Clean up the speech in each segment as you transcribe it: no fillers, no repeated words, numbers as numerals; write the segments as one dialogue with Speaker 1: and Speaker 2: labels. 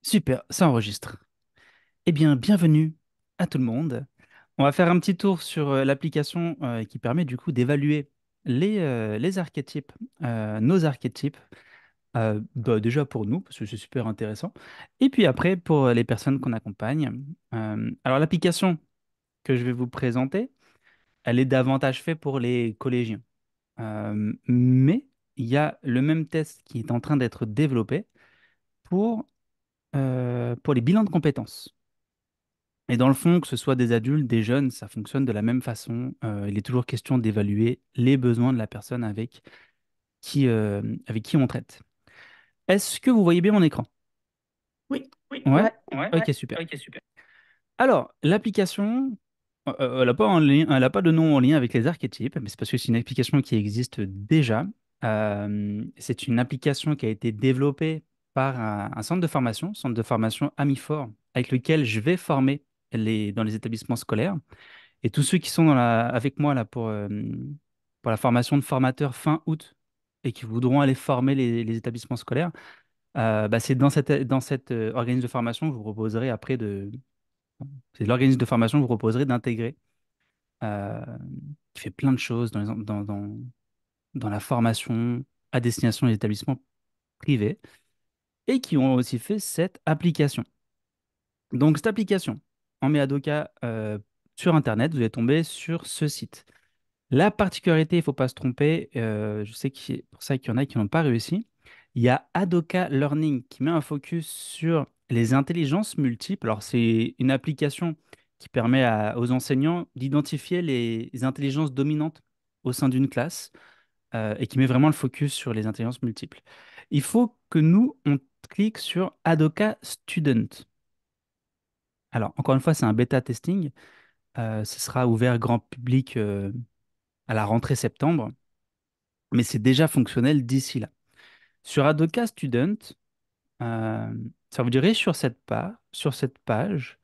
Speaker 1: Super, ça enregistre. Eh bien, bienvenue à tout le monde. On va faire un petit tour sur l'application qui permet du coup d'évaluer les archétypes, nos archétypes, déjà pour nous, parce que c'est super intéressant, et puis après pour les personnes qu'on accompagne. Alors, l'application que je vais vous présenter, elle est davantage faite pour les collégiens. Mais il y a le même test qui est en train d'être développé pour les bilans de compétences. Et dans le fond, que ce soit des adultes, des jeunes, ça fonctionne de la même façon. Il est toujours question d'évaluer les besoins de la personne avec qui on traite. Est-ce que vous voyez bien mon écran?
Speaker 2: Oui,
Speaker 1: Ouais?
Speaker 2: ouais.
Speaker 1: Ouais. Ok, super. Alors, l'application, elle n'a pas, elle a pas de nom en lien avec les archétypes, mais c'est parce que c'est une application qui existe déjà. C'est une application qui a été développée par un centre de formation Amifor, avec lequel je vais former dans les établissements scolaires. Et tous ceux qui sont avec moi là pour la formation de formateurs fin août et qui voudront aller former les établissements scolaires, bah, c'est dans cette organisme de formation que je vous proposerai c'est l'organisme de formation que je vous proposerai d'intégrer, euh, qui fait plein de choses dans la formation à destination des établissements privés et qui ont aussi fait cette application. Donc, cette application, en met Adoka sur Internet, vous allez tomber sur ce site. La particularité, il ne faut pas se tromper, je sais que c'est pour ça qu'il y en a qui n'ont pas réussi. Il y a Adoka Learning qui met un focus sur les intelligences multiples. Alors, c'est une application qui permet aux enseignants d'identifier les intelligences dominantes au sein d'une classe et qui met vraiment le focus sur les intelligences multiples. Il faut que nous, on clique sur Adoka Student. Alors, encore une fois, c'est un bêta testing. Ce sera ouvert grand public à la rentrée septembre, mais c'est déjà fonctionnel d'ici là. Sur Adoka Student, ça vous dirait sur cette page,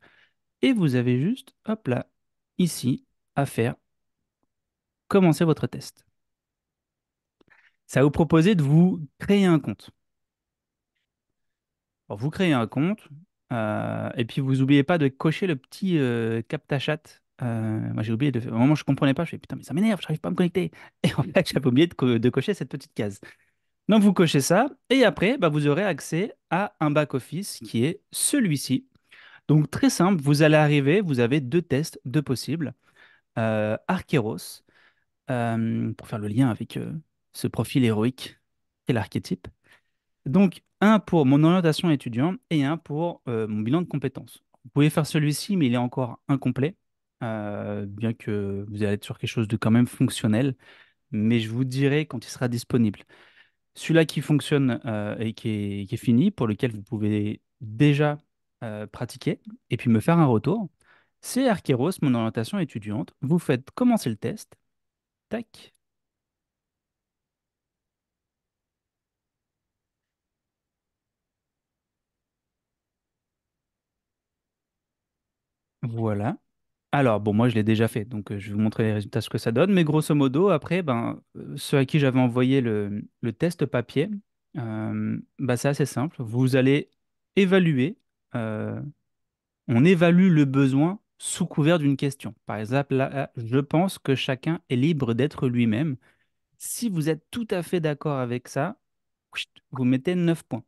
Speaker 1: et vous avez juste, hop là, ici, à faire commencer votre test. Ça va vous proposer de vous créer un compte. Alors, vous créez un compte, et puis vous n'oubliez pas de cocher le petit captcha chat. Moi, j'ai oublié de faire. Au moment où je comprenais pas, je fais putain, mais ça m'énerve, je n'arrive pas à me connecter. Et en fait, j'avais oublié de cocher cette petite case. Donc, vous cochez ça et après, bah, vous aurez accès à un back-office qui est celui-ci. Donc, très simple, vous allez arriver, vous avez deux tests, deux possibles. Archeros, pour faire le lien avec ce profil héroïque et l'archétype. Donc, un pour mon orientation étudiant et un pour mon bilan de compétences. Vous pouvez faire celui-ci, mais il est encore incomplet, bien que vous allez être sur quelque chose de quand même fonctionnel. Mais je vous dirai quand il sera disponible. Celui-là qui fonctionne et qui est fini, pour lequel vous pouvez déjà pratiquer et puis me faire un retour, c'est Archeros, mon orientation étudiante. Vous faites commencer le test. Tac. Voilà. Alors, bon, moi, je l'ai déjà fait, donc je vais vous montrer les résultats, ce que ça donne. Mais grosso modo, après, ben, ceux à qui j'avais envoyé le test papier, bah, c'est assez simple. Vous allez évaluer. euh, On évalue le besoin sous couvert d'une question. Par exemple, là, je pense que chacun est libre d'être lui-même. Si vous êtes tout à fait d'accord avec ça, chut, vous mettez 9 points.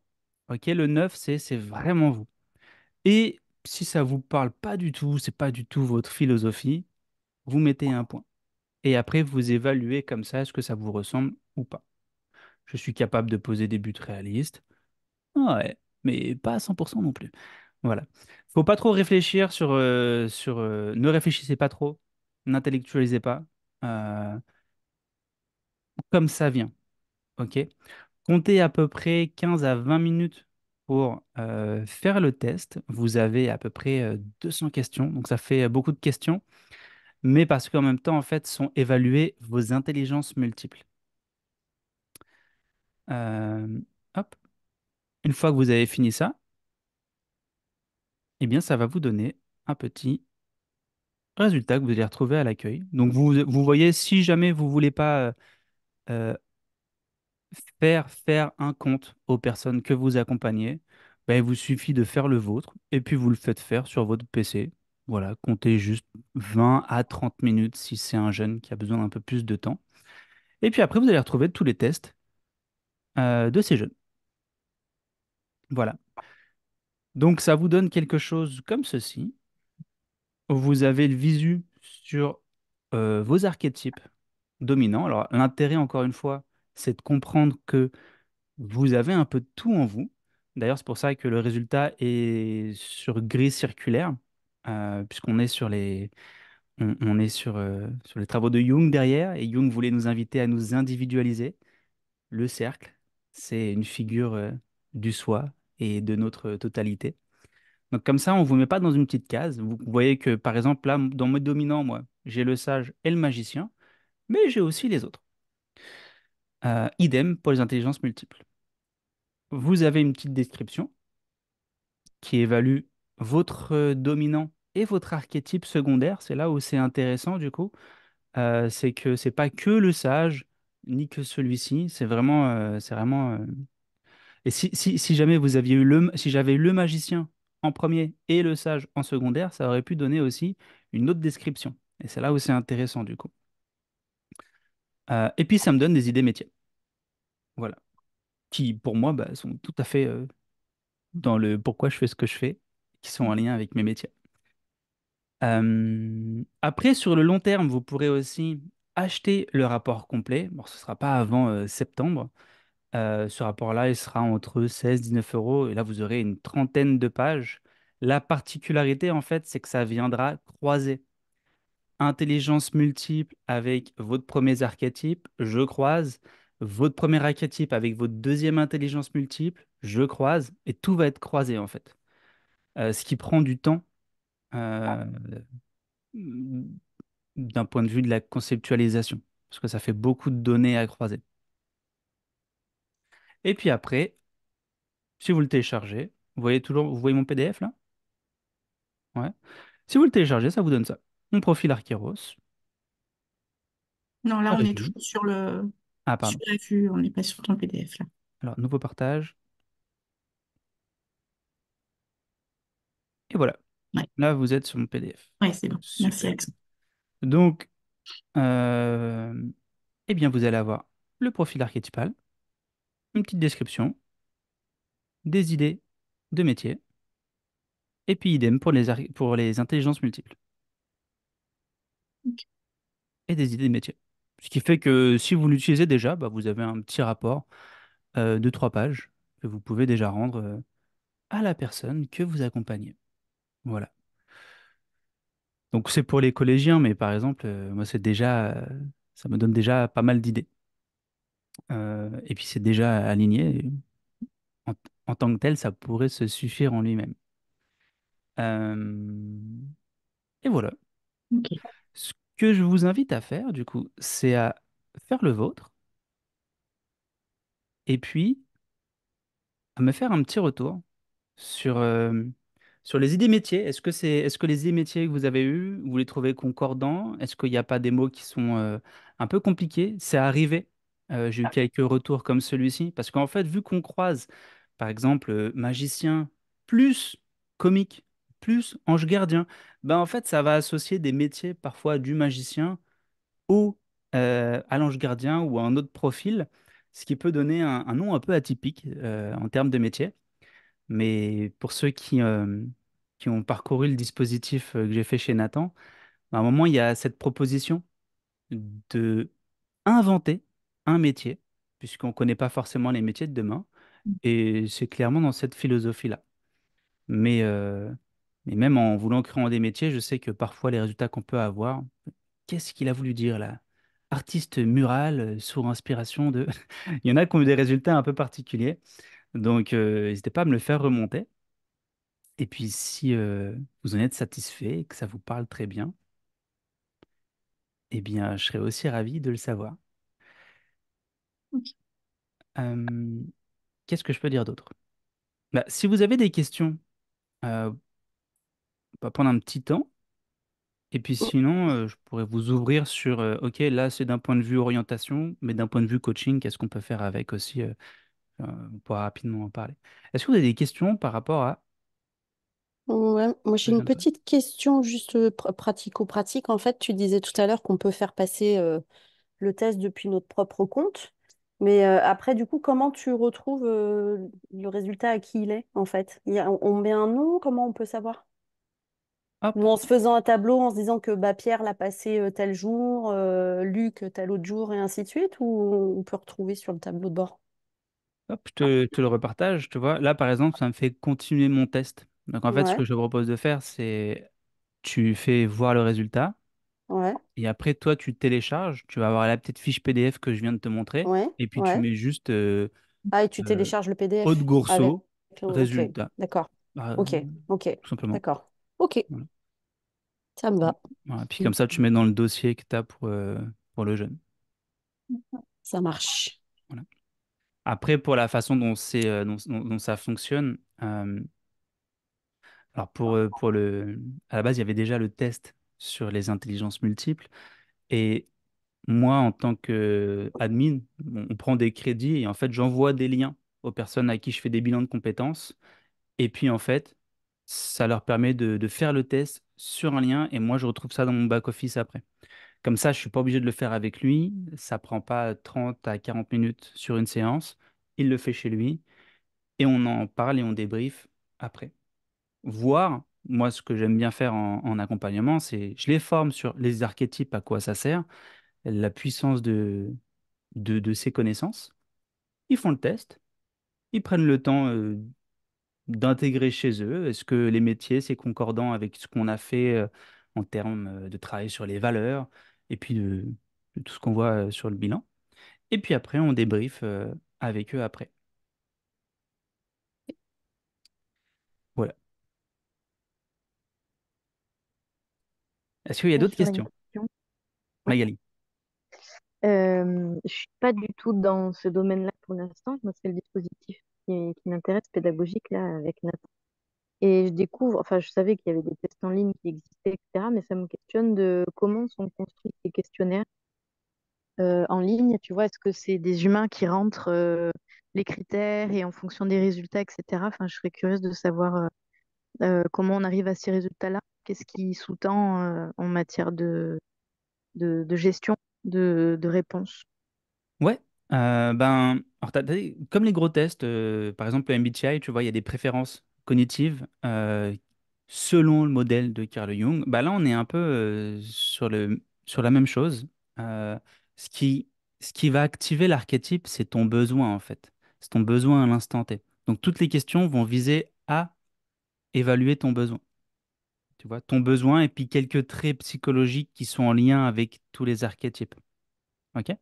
Speaker 1: Ok, le 9, c'est vraiment vous. Et si ça vous parle pas du tout, c'est pas du tout votre philosophie, vous mettez un point. Et après, vous évaluez comme ça, est-ce que ça vous ressemble ou pas. Je suis capable de poser des buts réalistes. Ouais, mais pas à 100% non plus. Voilà. Faut pas trop réfléchir ne réfléchissez pas trop, n'intellectualisez pas. euh, Comme ça vient, ok? Comptez à peu près 15 à 20 minutes pour faire le test. Vous avez à peu près 200 questions, donc ça fait beaucoup de questions, mais parce qu'en même temps, en fait, sont évaluées vos intelligences multiples. Euh, Hop. Une fois que vous avez fini ça, eh bien, ça va vous donner un petit résultat que vous allez retrouver à l'accueil. Donc, vous voyez, si jamais vous voulez pas euh, faire un compte aux personnes que vous accompagnez, ben, il vous suffit de faire le vôtre et puis vous le faites faire sur votre PC. Voilà, comptez juste 20 à 30 minutes si c'est un jeune qui a besoin d'un peu plus de temps. Et puis après, vous allez retrouver tous les tests de ces jeunes. Voilà. Donc ça vous donne quelque chose comme ceci. Vous avez le visu sur vos archétypes dominants. Alors l'intérêt, encore une fois, c'est de comprendre que vous avez un peu de tout en vous. D'ailleurs, c'est pour ça que le résultat est sur grille circulaire, puisqu'on est sur on est sur les travaux de Jung derrière, et Jung voulait nous inviter à nous individualiser. Le cercle, c'est une figure du soi et de notre totalité. Donc comme ça, on ne vous met pas dans une petite case. Vous voyez que, par exemple, là, dans mes dominants, moi, j'ai le sage et le magicien, mais j'ai aussi les autres. Idem pour les intelligences multiples. Vous avez une petite description qui évalue votre dominant et votre archétype secondaire. C'est là où c'est intéressant, du coup. C'est que c'est pas que le sage, ni que celui-ci. C'est vraiment. Et si jamais vous aviez eu si j'avais eu le magicien en premier et le sage en secondaire, ça aurait pu donner aussi une autre description. Et c'est là où c'est intéressant, du coup. Et puis, ça me donne des idées métiers. Voilà. Qui, pour moi, bah, sont tout à fait dans le pourquoi je fais ce que je fais, qui sont en lien avec mes métiers. Après, sur le long terme, vous pourrez aussi acheter le rapport complet. Bon, ce ne sera pas avant septembre. Ce rapport-là, il sera entre 16 et 19 euros. Et là, vous aurez une trentaine de pages. La particularité, en fait, c'est que ça viendra croiser intelligence multiple avec votre premier archétype, je croise. Votre premier archétype avec votre deuxième intelligence multiple, je croise. Et tout va être croisé, en fait. Ce qui prend du temps. euh, d'un point de vue de la conceptualisation, parce que ça fait beaucoup de données à croiser. Et puis après, si vous le téléchargez, vous voyez mon PDF là? Ouais. Si vous le téléchargez, ça vous donne ça. Mon profil Archeros,
Speaker 2: Non, là, on
Speaker 1: avec
Speaker 2: est
Speaker 1: lui.
Speaker 2: toujours
Speaker 1: Ah,
Speaker 2: sur
Speaker 1: pardon.
Speaker 2: la vue, on n'est pas sur ton PDF, là.
Speaker 1: Alors, nouveau partage. Et voilà.
Speaker 2: Ouais,
Speaker 1: Là, vous êtes sur mon PDF.
Speaker 2: ouais, c'est bon. Merci,
Speaker 1: Super.
Speaker 2: Alexandre.
Speaker 1: Donc, euh, eh bien, vous allez avoir le profil archétypal, une petite description, des idées de métier, et puis idem pour pour les intelligences multiples.
Speaker 2: Ok.
Speaker 1: Et des idées de métier. Ce qui fait que si vous l'utilisez déjà, bah, vous avez un petit rapport de 3 pages que vous pouvez déjà rendre à la personne que vous accompagnez. Voilà. Donc c'est pour les collégiens, mais par exemple, moi ça me donne déjà pas mal d'idées. Et puis c'est déjà aligné. En, en tant que tel, ça pourrait se suffire en lui-même. Euh, et voilà.
Speaker 2: Ok.
Speaker 1: Ce que je vous invite à faire, du coup, c'est à faire le vôtre et puis à me faire un petit retour sur, sur les idées métiers. Est-ce que les idées métiers que vous avez eues, vous les trouvez concordants? Est-ce qu'il n'y a pas des mots qui sont un peu compliqués? C'est arrivé. J'ai eu quelques retours comme celui-ci. Parce qu'en fait, vu qu'on croise, par exemple, magicien plus comique plus ange gardien, ben en fait, ça va associer des métiers parfois du magicien au, à l'ange gardien ou à un autre profil, ce qui peut donner un nom un peu atypique en termes de métier. Mais pour ceux qui ont parcouru le dispositif que j'ai fait chez Nathan, à un moment, il y a cette proposition de inventer un métier, puisqu'on ne connaît pas forcément les métiers de demain. Et c'est clairement dans cette philosophie-là. Mais, euh, mais même en voulant créer des métiers, je sais que parfois les résultats qu'on peut avoir, qu'est-ce qu'il a voulu dire là? Artiste mural sous inspiration de... Il y en a qui ont eu des résultats un peu particuliers. Donc, n'hésitez pas à me le faire remonter. Et puis, si vous en êtes satisfait et que ça vous parle très bien, eh bien, je serais aussi ravi de le savoir.
Speaker 2: Ok.
Speaker 1: Euh, Qu'est-ce que je peux dire d'autre? Bah, si vous avez des questions, on va prendre un petit temps. Et puis sinon, je pourrais vous ouvrir sur, OK, là, c'est d'un point de vue orientation, mais d'un point de vue coaching, qu'est-ce qu'on peut faire avec aussi? On pourra rapidement en parler. Est-ce que vous avez des questions par rapport à
Speaker 2: Ouais, moi
Speaker 1: ce que
Speaker 2: j'ai
Speaker 1: je
Speaker 2: une
Speaker 1: viens de dire?
Speaker 2: petite question juste pratico-pratique. En fait, tu disais tout à l'heure qu'on peut faire passer le test depuis notre propre compte. Mais après, du coup, comment tu retrouves le résultat à qui il est, en fait? On met un nom, comment on peut savoir?
Speaker 1: Hop,
Speaker 2: Nous, en se faisant un tableau, en se disant que bah, Pierre l'a passé tel jour, Luc tel autre jour, et ainsi de suite, ou on peut retrouver sur le tableau de bord?
Speaker 1: hop, je te le repartage, tu vois. Là, par exemple, ça me fait continuer mon test. Donc, en fait, ce
Speaker 2: Ouais,
Speaker 1: que je te propose de faire, c'est tu fais voir le résultat
Speaker 2: ouais,
Speaker 1: et après, toi, tu télécharges. Tu vas avoir la petite fiche PDF que je viin de te montrer
Speaker 2: ouais,
Speaker 1: et puis tu
Speaker 2: ouais.
Speaker 1: mets juste
Speaker 2: Ah, et tu
Speaker 1: euh,
Speaker 2: télécharges le
Speaker 1: Haute
Speaker 2: PDF avec...
Speaker 1: Gourceau,
Speaker 2: Ok,
Speaker 1: résultat.
Speaker 2: d'accord.
Speaker 1: Bah,
Speaker 2: Ok, ok,
Speaker 1: tout simplement.
Speaker 2: d'accord. Ok,
Speaker 1: Voilà.
Speaker 2: ça me va.
Speaker 1: Voilà. Puis
Speaker 2: Mm.
Speaker 1: comme ça, tu mets dans le dossier que tu as pour le jeune.
Speaker 2: Ça marche.
Speaker 1: Voilà. Après, pour la façon dont ça fonctionne, alors à la base, il y avait déjà le test sur les intelligences multiples. Et moi, en tant qu'admin, on prend des crédits et en fait, j'envoie des liens aux personnes à qui je fais des bilans de compétences. Et puis, en fait, ça leur permet de faire le test sur un lien et moi, je retrouve ça dans mon back-office après. Comme ça, je suis pas obligé de le faire avec lui. Ça prend pas 30 à 40 minutes sur une séance. Il le fait chez lui et on en parle et on débriefe après. Voir, moi, ce que j'aime bien faire en accompagnement, c'est je les forme sur les archétypes, à quoi ça sert, la puissance de ces connaissances. Ils font le test, ils prennent le temps d'intégrer chez eux. Est-ce que les métiers, c'est concordant avec ce qu'on a fait en termes de travail sur les valeurs et puis de tout ce qu'on voit sur le bilan. Et puis après, on débrief avec eux après. Voilà. Est-ce qu'il y a d'autres
Speaker 3: Sur une
Speaker 1: questions?
Speaker 3: question. Ouais.
Speaker 1: Magali.
Speaker 3: Je suis pas du tout dans ce domaine-là pour l'instant. Moi, c'est le dispositif qui m'intéresse, pédagogique, là, avec Nathan. Et je découvre, enfin, je savais qu'il y avait des tests en ligne qui existaient, etc., mais ça me questionne de comment sont construits ces questionnaires en ligne. Tu vois, est-ce que c'est des humains qui rentrent les critères et en fonction des résultats, etc. Enfin, je serais curieuse de savoir comment on arrive à ces résultats-là. Qu'est-ce qui sous-tend en matière de gestion de réponses.
Speaker 1: Ouais, alors comme les gros tests, par exemple le MBTI, tu vois, il y a des préférences cognitives selon le modèle de Carl Jung. Bah là, on est un peu sur la même chose. Euh, ce qui, ce qui va activer l'archétype, c'est ton besoin en fait. C'est ton besoin à l'instant T. Donc toutes les questions vont viser à évaluer ton besoin. Tu vois, ton besoin et puis quelques traits psychologiques qui sont en lien avec tous les archétypes. OK?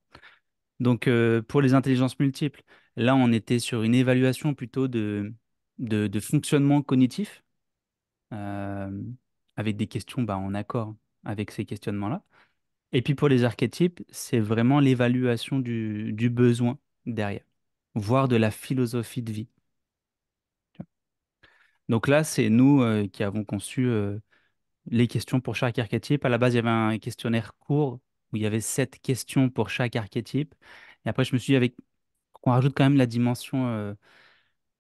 Speaker 1: Donc, pour les intelligences multiples, là, on était sur une évaluation plutôt de fonctionnement cognitif, euh, avec des questions bah, en accord avec ces questionnements-là. Et puis pour les archétypes, c'est vraiment l'évaluation du besoin derrière, voire de la philosophie de vie. Donc là, c'est nous qui avons conçu les questions pour chaque archétype. À la base, il y avait un questionnaire court où il y avait 7 questions pour chaque archétype. Et après, je me suis dit, avec qu'on rajoute quand même la dimension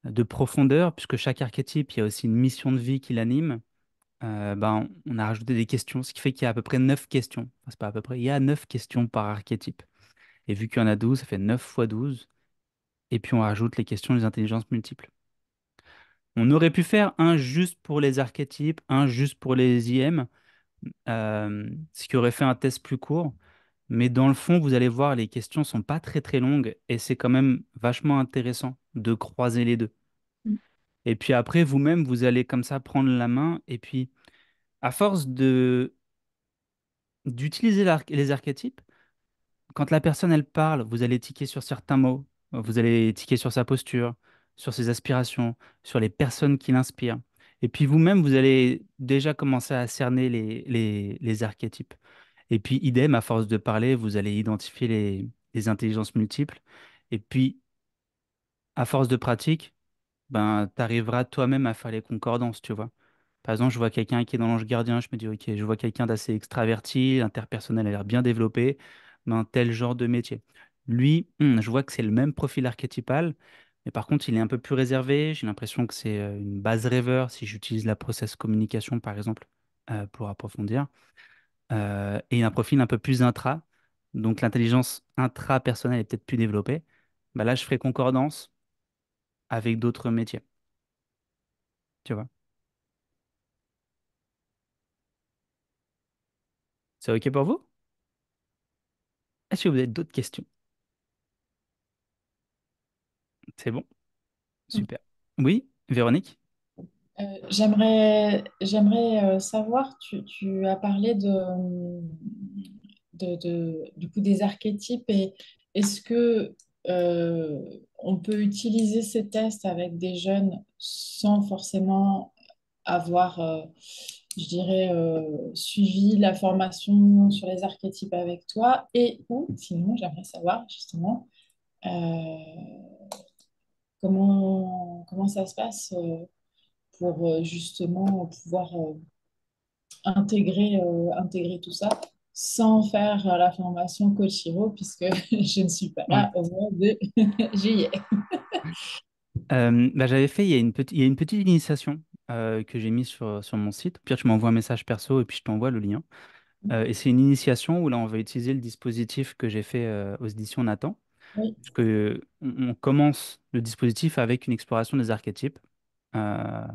Speaker 1: de profondeur, puisque chaque archétype, il y a aussi une mission de vie qui l'anime. Ben, on a rajouté des questions, ce qui fait qu'il y a à peu près 9 questions. Enfin, c'est pas à peu près, il y a 9 questions par archétype. Et vu qu'il y en a 12, ça fait 9 fois 12. Et puis on rajoute les questions des intelligences multiples. On aurait pu faire un juste pour les archétypes, un juste pour les IM, ce qui aurait fait un test plus court. Mais dans le fond, vous allez voir, les questions sont pas très très longues et c'est quand même vachement intéressant de croiser les deux.
Speaker 2: Mm.
Speaker 1: Et puis après, vous-même, vous allez comme ça prendre la main. Et puis, à force d'utiliser les archétypes, quand la personne, elle parle, vous allez tiquer sur certains mots. Vous allez tiquer sur sa posture, sur ses aspirations, sur les personnes qui l'inspirent. Et puis vous-même, vous allez déjà commencer à cerner les archétypes. Et puis, idem, à force de parler, vous allez identifier les intelligences multiples. Et puis, à force de pratique, ben, tu arriveras toi-même à faire les concordances, tu vois. Par exemple, je vois quelqu'un qui est dans l'ange gardien, je me dis, ok, je vois quelqu'un d'assez extraverti, interpersonnel a l'air bien développé, ben, tel genre de métier. Lui, je vois que c'est le même profil archétypal, Mais par contre, il est un peu plus réservé. J'ai l'impression que c'est une base rêveur si j'utilise la process communication, par exemple, pour approfondir. Et un profil un peu plus intra. Donc l'intelligence intra-personnelle est peut-être plus développée. Bah là, je ferai concordance avec d'autres métiers. Tu vois. C'est OK pour vous? Est-ce que vous avez d'autres questions? C'est bon? Super. Oui, Véronique?
Speaker 4: J'aimerais savoir, tu as parlé du coup des archétypes et est-ce que on peut utiliser ces tests avec des jeunes sans forcément avoir, je dirais, suivi la formation sur les archétypes avec toi et ou sinon j'aimerais savoir justement euh, comment ça se passe pour justement pouvoir intégrer tout ça sans faire la formation Coach Hiro, puisque je ne suis pas
Speaker 1: Ouais.
Speaker 4: là au mois de juillet.
Speaker 1: Bah, j'avais fait, il y a une petite initiation que j'ai mise sur mon site. Puis tu m'envoies un message perso et puis je t'envoie le lien. Et c'est une initiation où là, on va utiliser le dispositif que j'ai fait aux éditions Nathan.
Speaker 4: Oui,
Speaker 1: Parce que on commence le dispositif avec une exploration des archétypes. Euh,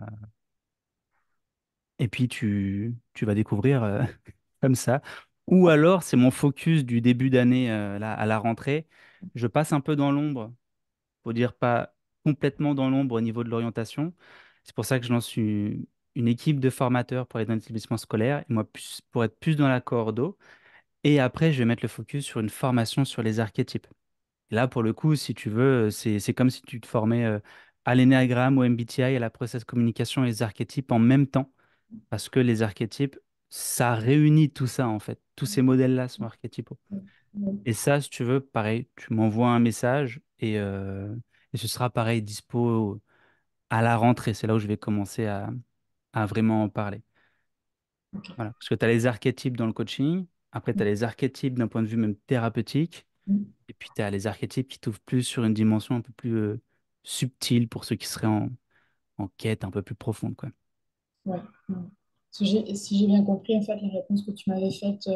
Speaker 1: et puis tu vas découvrir comme ça. Ou alors, c'est mon focus du début d'année là, à la rentrée. Je passe un peu dans l'ombre, faut dire pas complètement dans l'ombre au niveau de l'orientation. C'est pour ça que je lance une équipe de formateurs pour aller dans l'établissement scolaire, et moi pour être plus dans la coordo. Et après, je vais mettre le focus sur une formation sur les archétypes. Et là, pour le coup, si tu veux, c'est comme si tu te formais à l'énéagramme, au MBTI, à la process communication et les archétypes en même temps. Parce que les archétypes, ça réunit tout ça, en fait. Tous ces modèles-là sont archétypaux.
Speaker 4: oui,
Speaker 1: Et ça, si tu veux, pareil, tu m'envoies un message et ce sera pareil, dispo à la rentrée. C'est là où je vais commencer à vraiment en parler. Voilà. Parce que tu as les archétypes dans le coaching, après tu as les archétypes d'un point de vue même thérapeutique, et puis tu as les archétypes qui t'ouvrent plus sur une dimension un peu plus subtile pour ceux qui seraient en quête un peu plus profonde, quoi.
Speaker 4: ouais. Parce que si j'ai bien compris, en fait, la réponse que tu m'avais faite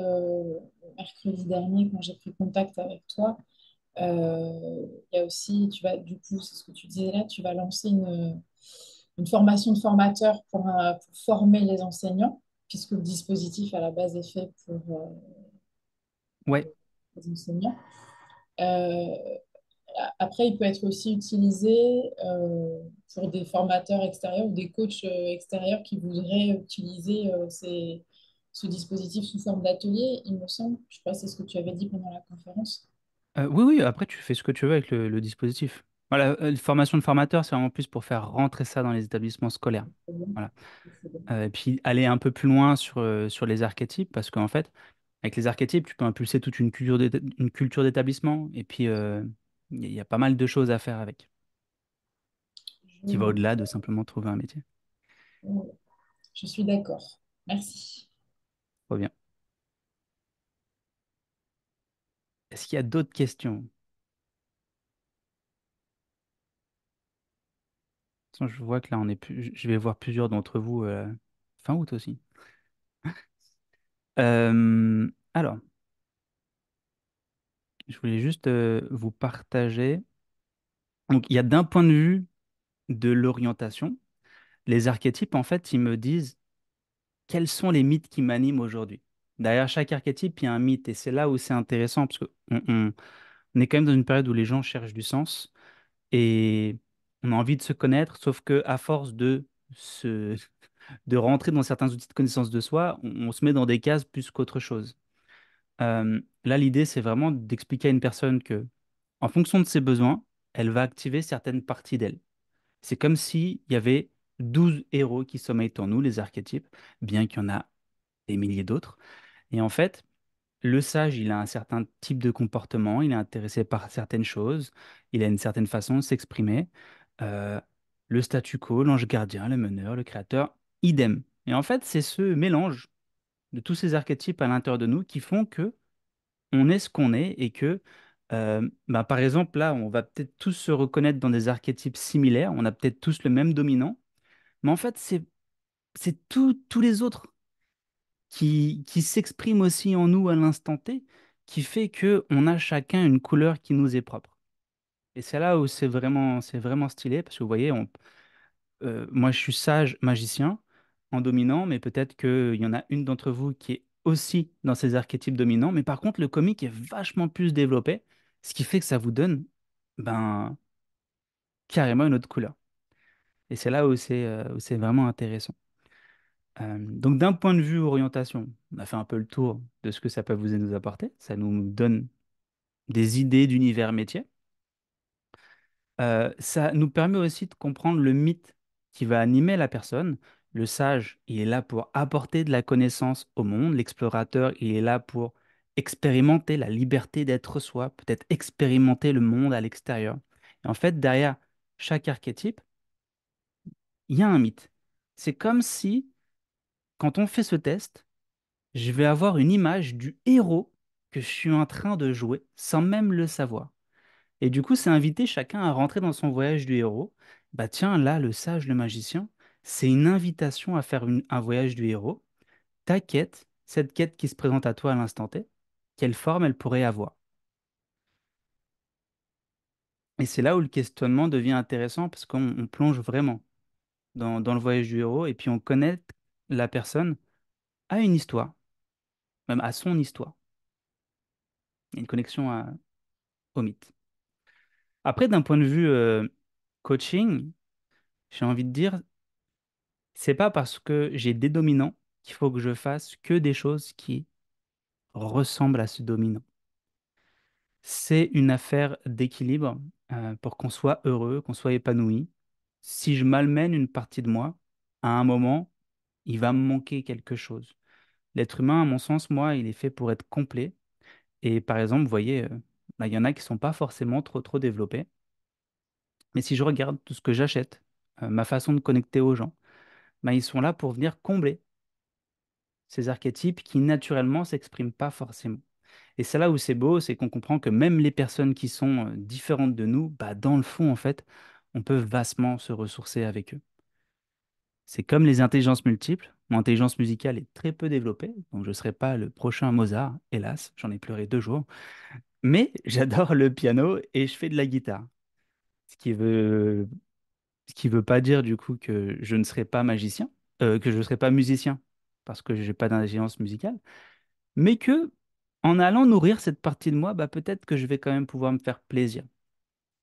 Speaker 4: mercredi dernier quand j'ai pris contact avec toi, il y a aussi, tu vas, du coup, c'est ce que tu disais là, tu vas lancer une formation de formateur pour former les enseignants, puisque le dispositif à la base est fait pour
Speaker 1: Ouais,
Speaker 4: les enseignants. Euh, Après, il peut être aussi utilisé pour des formateurs extérieurs ou des coachs extérieurs qui voudraient utiliser ce dispositif sous forme d'atelier, il me semble. Je sais pas, c'est ce que tu avais dit pendant la conférence.
Speaker 1: Oui, oui, après tu fais ce que tu veux avec le dispositif. Voilà, formation de formateur, c'est vraiment plus pour faire rentrer ça dans les établissements scolaires.
Speaker 4: C'est bien.
Speaker 1: Voilà.
Speaker 4: C'est bien.
Speaker 1: Et puis aller un peu plus loin sur les archétypes, parce qu'en fait, avec les archétypes, tu peux impulser toute une culture d'établissement, et puis il y a pas mal de choses à faire avec, qui va
Speaker 4: Je,
Speaker 1: au-delà de simplement trouver un métier.
Speaker 4: je suis d'accord. Merci.
Speaker 1: Trop bien. Est-ce qu'il y a d'autres questions? De toute façon, je vois que là, je vais voir plusieurs d'entre vous fin août aussi. Alors, je voulais juste vous partager. Donc, il y a d'un point de vue de l'orientation, les archétypes, en fait, ils me disent quels sont les mythes qui m'animent aujourd'hui. Derrière chaque archétype, il y a un mythe, et c'est là où c'est intéressant, parce on est quand même dans une période où les gens cherchent du sens, et on a envie de se connaître, sauf que à force de rentrer dans certains outils de connaissance de soi, on se met dans des cases plus qu'autre chose. Là, l'idée, c'est vraiment d'expliquer à une personne que, en fonction de ses besoins, elle va activer certaines parties d'elle. C'est comme s'il y avait 12 héros qui sommeillent en nous, les archétypes, bien qu'il y en a des milliers d'autres. Et en fait, le sage, il a un certain type de comportement, il est intéressé par certaines choses, il a une certaine façon de s'exprimer. Euh, le statu quo, l'ange gardien, le meneur, le créateur, idem. Et en fait, c'est ce mélange de tous ces archétypes à l'intérieur de nous qui font que on est ce qu'on est et que Bah, par exemple, là, on va peut-être tous se reconnaître dans des archétypes similaires, on a peut-être tous le même dominant, mais en fait, c'est tous les autres qui s'expriment aussi en nous à l'instant T, qui fait que on a chacun une couleur qui nous est propre. Et c'est là où c'est vraiment stylé, parce que vous voyez, moi, je suis sage magicien en dominant, mais peut-être qu'il y en a une d'entre vous qui est aussi dans ces archétypes dominants. Mais par contre, le comique est vachement plus développé, ce qui fait que ça vous donne ben, carrément une autre couleur. Et c'est là où c'est vraiment intéressant. Donc, d'un point de vue orientation, on a fait un peu le tour de ce que ça peut vous nous apporter. Ça nous donne des idées d'univers métier. Ça nous permet aussi de comprendre le mythe qui va animer la personne. Le sage, il est là pour apporter de la connaissance au monde. L'explorateur, il est là pour expérimenter la liberté d'être soi, peut-être expérimenter le monde à l'extérieur. Et en fait, derrière chaque archétype, il y a un mythe. C'est comme si, quand on fait ce test, je vais avoir une image du héros que je suis en train de jouer sans même le savoir. Et du coup, c'est inviter chacun à rentrer dans son voyage du héros. Bah tiens, là, le sage, le magicien, c'est une invitation à faire un voyage du héros. Ta quête, cette quête qui se présente à toi à l'instant T, quelle forme elle pourrait avoir? Et c'est là où le questionnement devient intéressant parce qu'on plonge vraiment dans le voyage du héros et puis on connecte la personne à une histoire, même à son histoire. Il y a une connexion au mythe. Après, d'un point de vue coaching, j'ai envie de dire, c'est pas parce que j'ai des dominants qu'il faut que je fasse que des choses qui ressemblent à ce dominant. C'est une affaire d'équilibre pour qu'on soit heureux, qu'on soit épanoui. Si je malmène une partie de moi, à un moment, il va me manquer quelque chose. L'être humain, à mon sens, moi, il est fait pour être complet. Et par exemple, vous voyez, là, il y en a qui sont pas forcément trop développés. Mais si je regarde tout ce que j'achète, ma façon de connecter aux gens, bah, ils sont là pour venir combler ces archétypes qui naturellement s'expriment pas forcément. Et c'est là où c'est beau, c'est qu'on comprend que même les personnes qui sont différentes de nous, bah, dans le fond, en fait, on peut vastement se ressourcer avec eux. C'est comme les intelligences multiples. Mon intelligence musicale est très peu développée, donc je ne serai pas le prochain Mozart, hélas, j'en ai pleuré 2 jours. Mais j'adore le piano et je fais de la guitare. Ce qui veut, ce qui veut pas dire du coup que je ne serai pas magicien, que je ne serai pas musicien, parce que je n'ai pas d'intelligence musicale. Mais que en allant nourrir cette partie de moi, bah, peut-être que je vais quand même pouvoir me faire plaisir.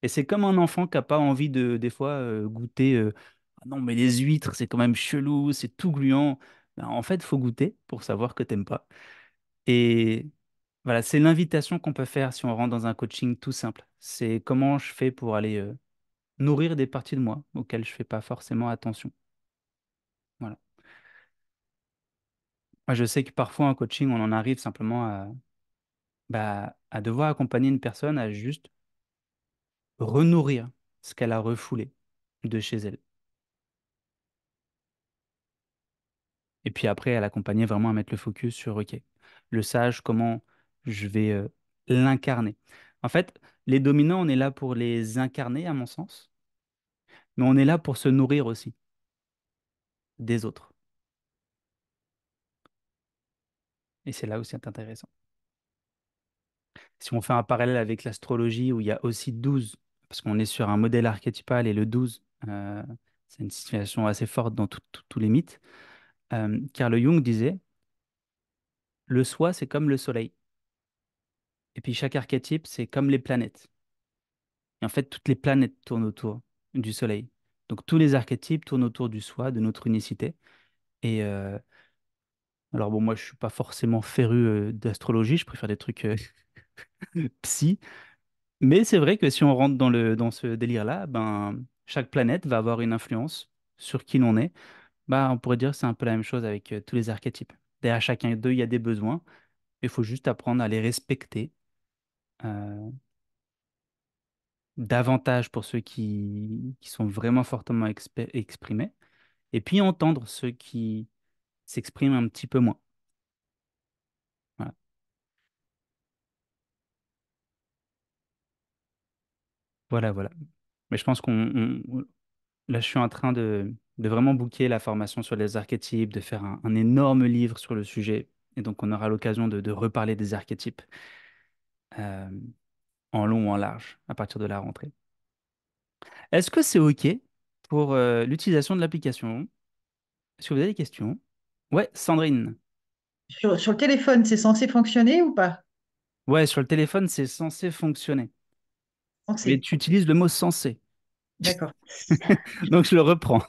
Speaker 1: Et c'est comme un enfant qui n'a pas envie de, des fois, goûter. Ah non, mais les huîtres, c'est quand même chelou, c'est tout gluant. Ben, en fait, il faut goûter pour savoir que t'aimes pas. Et voilà, c'est l'invitation qu'on peut faire si on rentre dans un coaching tout simple. C'est comment je fais pour aller nourrir des parties de moi auxquelles je fais pas forcément attention. Voilà. Moi, je sais que parfois en coaching, on en arrive simplement à devoir accompagner une personne à juste renourrir ce qu'elle a refoulé de chez elle. Et puis après, elle accompagnait vraiment à mettre le focus sur, OK, le sage, comment je vais l'incarner. En fait, les dominants, on est là pour les incarner, à mon sens, mais on est là pour se nourrir aussi des autres. Et c'est là où c'est intéressant. Si on fait un parallèle avec l'astrologie, où il y a aussi 12, parce qu'on est sur un modèle archétypal, et le 12, c'est une situation assez forte dans tous les mythes. Carl Jung disait, le soi, c'est comme le soleil. Et puis chaque archétype, c'est comme les planètes. Et en fait, toutes les planètes tournent autour du Soleil. Donc tous les archétypes tournent autour du soi, de notre unicité. Et alors bon, moi, je suis pas forcément féru d'astrologie, je préfère des trucs psy. Mais c'est vrai que si on rentre dans ce délire-là, ben, chaque planète va avoir une influence sur qui l'on est. Bah, on pourrait dire que c'est un peu la même chose avec tous les archétypes. Derrière chacun d'eux, il y a des besoins. Il faut juste apprendre à les respecter. euh, Davantage pour ceux qui sont vraiment fortement exprimés, et puis entendre ceux qui s'expriment un petit peu moins. Voilà. Voilà, voilà. Mais je pense là, je suis en train de vraiment booker la formation sur les archétypes, de faire un énorme livre sur le sujet. Et donc, on aura l'occasion de reparler des archétypes euh, en long ou en large à partir de la rentrée. Est-ce que c'est OK pour l'utilisation de l'application? Est-ce que vous avez des questions? Ouais, Sandrine.
Speaker 5: Sur le téléphone, c'est censé fonctionner ou pas?
Speaker 1: Ouais, sur le téléphone, c'est censé fonctionner. Mais
Speaker 5: Censé.
Speaker 1: tu
Speaker 5: Ok,
Speaker 1: utilises le mot censé.
Speaker 5: d'accord.
Speaker 1: Donc, je le reprends.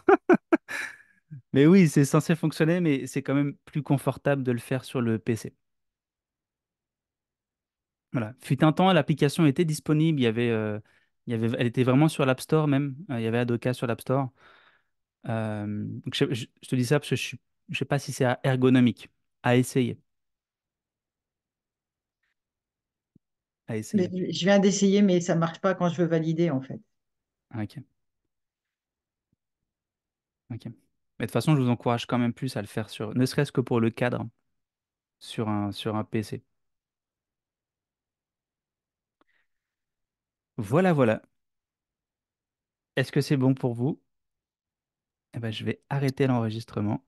Speaker 1: Mais oui, c'est censé fonctionner, mais c'est quand même plus confortable de le faire sur le PC. Voilà. Fut un temps, l'application était disponible. Elle était vraiment sur l'App Store même. Il y avait Adoka sur l'App Store. Donc je te dis ça parce que je sais pas si c'est ergonomique. À essayer. À
Speaker 5: Mais
Speaker 1: essayer.
Speaker 5: je viens d'essayer, mais ça marche pas quand je veux valider, en fait.
Speaker 1: Ah, ok. Ok. Mais de toute façon, je vous encourage quand même plus à le faire ne serait-ce que pour le cadre, sur un PC. Voilà, voilà. Est-ce que c'est bon pour vous? Eh ben, je vais arrêter l'enregistrement.